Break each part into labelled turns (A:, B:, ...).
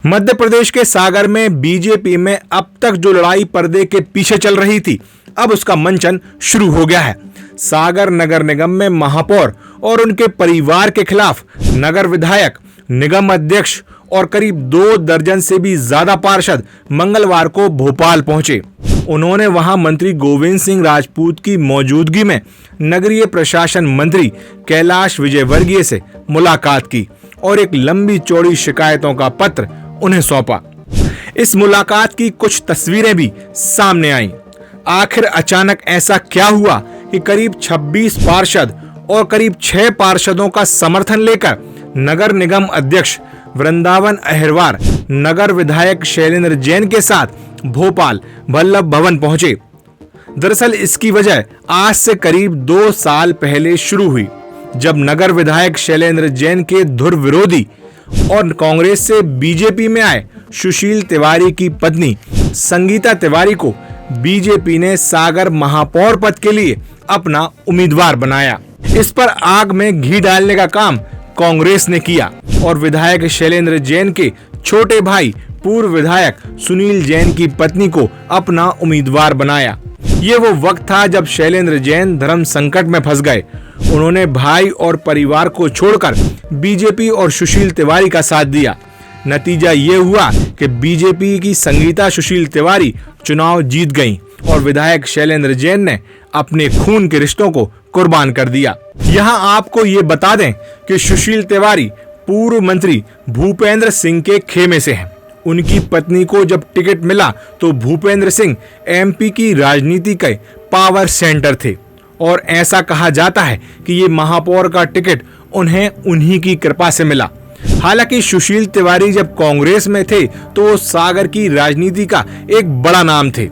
A: मध्य प्रदेश के सागर में बीजेपी में अब तक जो लड़ाई पर्दे के पीछे चल रही थी, अब उसका मंचन शुरू हो गया है। सागर नगर निगम में महापौर और उनके परिवार के खिलाफ नगर विधायक, निगम अध्यक्ष और करीब 2 दर्जन से भी ज्यादा पार्षद मंगलवार को भोपाल पहुंचे। उन्होंने वहां मंत्री गोविंद सिंह राजपूत की मौजूदगी में नगरीय प्रशासन मंत्री कैलाश विजयवर्गीय से मुलाकात की और एक लंबी चौड़ी शिकायतों का पत्र उन्हें सौंपा। इस मुलाकात की कुछ तस्वीरें भी सामने आईं। आखिर अचानक ऐसा क्या हुआ कि करीब 26 पार्षद और करीब 6 पार्षदों का समर्थन लेकर नगर निगम अध्यक्ष वृंदावन अहिरवार नगर विधायक शैलेंद्र जैन के साथ भोपाल वल्लभ भवन पहुंचे। दरअसल इसकी वजह आज से करीब 2 साल पहले शुरू हुई, जब नगर विधायक शैलेंद्र जैन के धुर विरोधी और कांग्रेस से बीजेपी में आए सुशील तिवारी की पत्नी संगीता तिवारी को बीजेपी ने सागर महापौर पद के लिए अपना उम्मीदवार बनाया। इस पर आग में घी डालने का काम कांग्रेस ने किया और विधायक शैलेंद्र जैन के छोटे भाई पूर्व विधायक सुनील जैन की पत्नी को अपना उम्मीदवार बनाया। ये वो वक्त था जब शैलेंद्र जैन धर्म संकट में फंस गए। उन्होंने भाई और परिवार को छोड़कर बीजेपी और सुशील तिवारी का साथ दिया। नतीजा ये हुआ कि बीजेपी की संगीता सुशील तिवारी चुनाव जीत गईं और विधायक शैलेंद्र जैन ने अपने खून के रिश्तों को कुर्बान कर दिया। यहाँ आपको ये बता दें कि सुशील तिवारी पूर्व मंत्री भूपेंद्र सिंह के खेमे से हैं। उनकी पत्नी को जब टिकट मिला तो भूपेंद्र सिंह एमपी की राजनीति के पावर सेंटर थे और ऐसा कहा जाता है कि ये महापौर का टिकट उन्हें उन्हीं की कृपा से मिला। हालांकि सुशील तिवारी जब कांग्रेस में थे तो वो सागर की राजनीति का एक बड़ा नाम थे।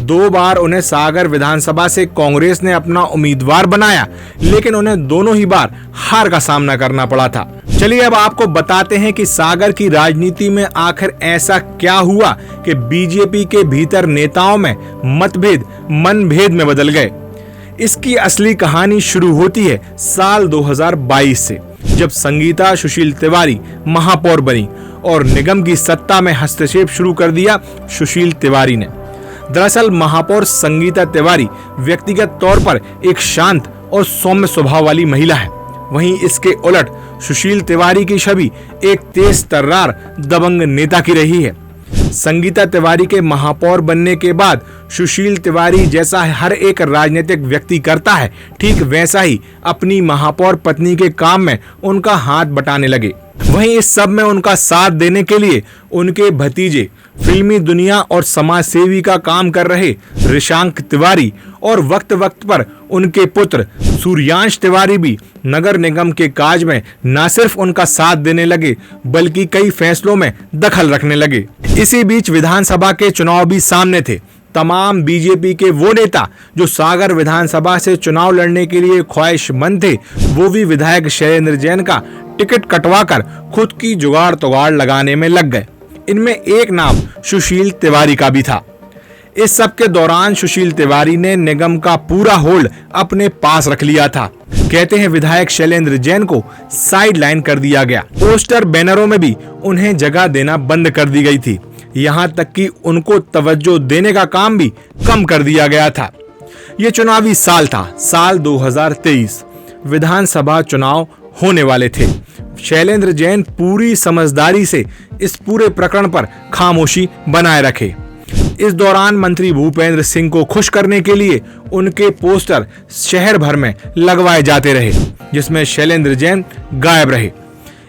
A: 2 बार उन्हें सागर विधानसभा से कांग्रेस ने अपना उम्मीदवार बनाया, लेकिन उन्हें दोनों ही बार हार का सामना करना पड़ा था। चलिए अब आपको बताते हैं कि सागर की राजनीति में आखिर ऐसा क्या हुआ कि बीजेपी के भीतर नेताओं में मतभेद मनभेद में बदल गए। इसकी असली कहानी शुरू होती है साल 2022 से, जब संगीता सुशील तिवारी महापौर बनी और निगम की सत्ता में हस्तक्षेप शुरू कर दिया सुशील तिवारी ने। दरअसल महापौर संगीता तिवारी व्यक्तिगत तौर पर एक शांत और सौम्य स्वभाव वाली महिला है। वहीं इसके उलट सुशील तिवारी की छवि एक तेज तर्रार दबंग नेता की रही है। संगीता तिवारी के महापौर बनने के बाद सुशील तिवारी जैसा हर एक राजनीतिक व्यक्ति करता है, ठीक वैसा ही अपनी महापौर पत्नी के काम में उनका हाथ बटाने लगे। वहीं इस सब में उनका साथ देने के लिए उनके भतीजे फिल्मी दुनिया और समाज सेवी का काम कर रहे ऋषांक तिवारी और वक्त वक्त पर उनके पुत्र सूर्यांश तिवारी भी नगर निगम के काज में न सिर्फ उनका साथ देने लगे, बल्कि कई फैसलों में दखल रखने लगे। इसी बीच विधानसभा के चुनाव भी सामने थे। तमाम बीजेपी के वो नेता जो सागर विधानसभा से चुनाव लड़ने के लिए ख्वाहिशमंद थे, वो भी विधायक शैलेंद्र जैन का टिकट कटवाकर खुद की जुगाड़ तुगाड़ लगाने में लग गए। इनमें एक नाम सुशील तिवारी का भी था। इस सब के दौरान सुशील तिवारी ने निगम का पूरा होल्ड अपने पास रख लिया था। कहते हैं विधायक शैलेंद्र जैन को साइड लाइन कर दिया गया। पोस्टर बैनरों में भी उन्हें जगह देना बंद कर दी गई थी। यहाँ तक कि उनको तवज्जो देने का काम भी कम कर दिया गया था। ये चुनावी साल था, साल 2023। विधानसभा चुनाव होने वाले थे। शैलेंद्र जैन पूरी समझदारी से इस पूरे प्रकरण पर खामोशी बनाए रखे। इस दौरान मंत्री भूपेंद्र सिंह को खुश करने के लिए उनके पोस्टर शहर भर में लगवाए जाते रहे, जिसमें शैलेंद्र जैन गायब रहे।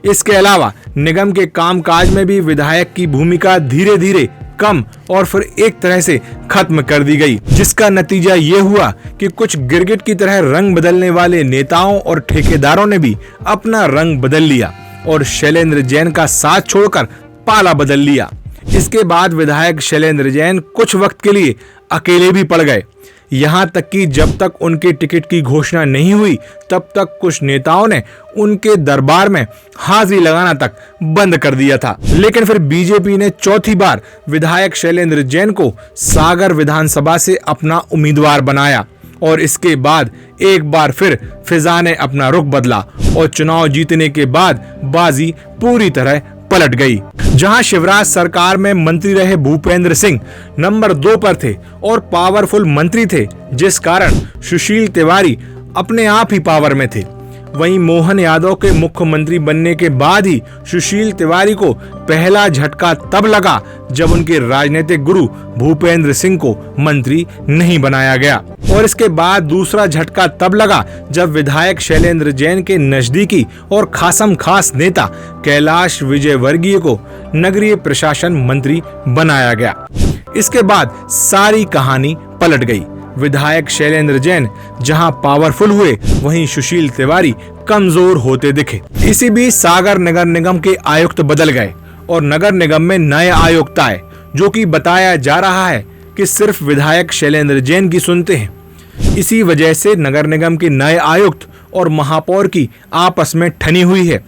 A: इसके अलावा निगम के कामकाज में भी विधायक की भूमिका धीरे धीरे कम और फिर एक तरह से खत्म कर दी गई, जिसका नतीजा ये हुआ कि कुछ गिरगिट की तरह रंग बदलने वाले नेताओं और ठेकेदारों ने भी अपना रंग बदल लिया और शैलेंद्र जैन का साथ छोड़कर पाला बदल लिया। इसके बाद विधायक शैलेंद्र जैन कुछ वक्त के लिए अकेले भी पड़ गए। यहाँ तक कि जब तक उनके टिकट की घोषणा नहीं हुई, तब तक कुछ नेताओं ने उनके दरबार में हाजिरी लगाना तक बंद कर दिया था। लेकिन फिर बीजेपी ने चौथी बार विधायक शैलेंद्र जैन को सागर विधानसभा से अपना उम्मीदवार बनाया और इसके बाद एक बार फिर फिजा ने अपना रुख बदला और चुनाव जीतने के बाद बाजी पूरी तरह पलट गई। जहां शिवराज सरकार में मंत्री रहे भूपेंद्र सिंह नंबर 2 पर थे और पावरफुल मंत्री थे, जिस कारण सुशील तिवारी अपने आप ही पावर में थे। वहीं मोहन यादव के मुख्यमंत्री बनने के बाद ही सुशील तिवारी को पहला झटका तब लगा जब उनके राजनीतिक गुरु भूपेंद्र सिंह को मंत्री नहीं बनाया गया, और इसके बाद दूसरा झटका तब लगा जब विधायक शैलेंद्र जैन के नजदीकी और खासम खास नेता कैलाश विजयवर्गीय को नगरीय प्रशासन मंत्री बनाया गया। इसके बाद सारी कहानी पलट गई। विधायक शैलेंद्र जैन जहां पावरफुल हुए, वहीं सुशील तिवारी कमजोर होते दिखे। इसी बीच सागर नगर निगम के आयुक्त बदल गए और नगर निगम में नए आयुक्त आए, जो कि बताया जा रहा है कि सिर्फ विधायक शैलेंद्र जैन की सुनते हैं। इसी वजह से नगर निगम के नए आयुक्त और महापौर की आपस में ठनी हुई है।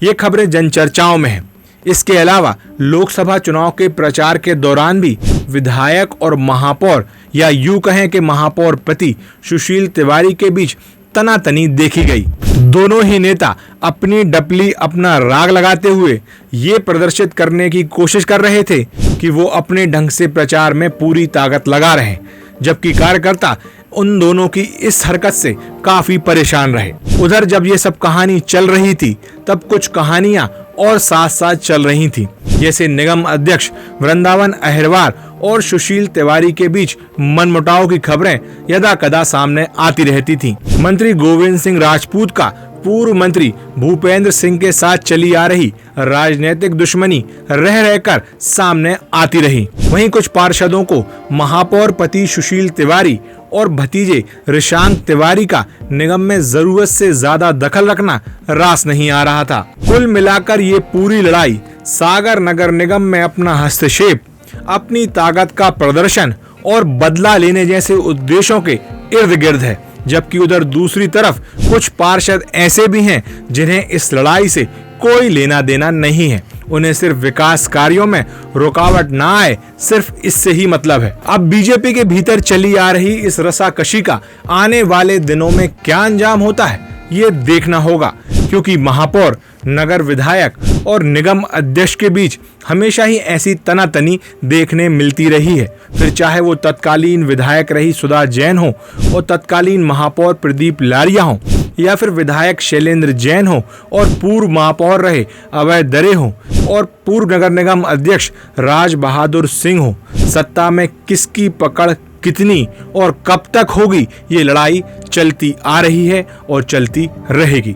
A: ये खबरें जनचर्चाओं में हैं। इसके अलावा लोकसभा चुनाव के प्रचार के दौरान भी विधायक और महापौर, या यूं कहें कि महापौर पति सुशील तिवारी के बीच तनातनी देखी गई। दोनों ही नेता अपनी डपली, अपना राग लगाते हुए ये प्रदर्शित करने की कोशिश कर रहे थे कि वो अपने ढंग से प्रचार में पूरी ताकत लगा रहे, जबकि कार्यकर्ता उन दोनों की इस हरकत से काफी परेशान रहे। उधर जब ये सब कहानी चल रही थी, तब कुछ कहानियां और साथ साथ चल रही थी, जैसे निगम अध्यक्ष वृंदावन अहिरवार और सुशील तिवारी के बीच मनमुटाव की खबरें यदा कदा सामने आती रहती थीं। मंत्री गोविंद सिंह राजपूत का पूर्व मंत्री भूपेंद्र सिंह के साथ चली आ रही राजनीतिक दुश्मनी रह रहकर सामने आती रही। वहीं कुछ पार्षदों को महापौर पति सुशील तिवारी और भतीजे ऋषांक तिवारी का निगम में जरूरत से ज्यादा दखल रखना रास नहीं आ रहा था। कुल मिलाकर ये पूरी लड़ाई सागर नगर निगम में अपना हस्तक्षेप, अपनी ताकत का प्रदर्शन और बदला लेने जैसे उद्देश्यों के इर्द गिर्द है। जबकि उधर दूसरी तरफ कुछ पार्षद ऐसे भी हैं जिन्हें इस लड़ाई से कोई लेना देना नहीं है। उन्हें सिर्फ विकास कार्यों में रुकावट ना आए, सिर्फ इससे ही मतलब है। अब बीजेपी के भीतर चली आ रही इस रसाकशी का आने वाले दिनों में क्या अंजाम होता है, ये देखना होगा, क्योंकि महापौर, नगर विधायक और निगम अध्यक्ष के बीच हमेशा ही ऐसी तनातनी देखने मिलती रही है। फिर चाहे वो तत्कालीन विधायक रही सुधा जैन हो और तत्कालीन महापौर प्रदीप लारिया हो, या फिर विधायक शैलेंद्र जैन हो और पूर्व महापौर रहे अभय दरे हो, और पूर्व नगर निगम अध्यक्ष राज बहादुर सिंह हो। सत्ता में किसकी पकड़ कितनी और कब तक होगी, ये लड़ाई चलती आ रही है और चलती रहेगी।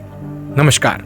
A: नमस्कार।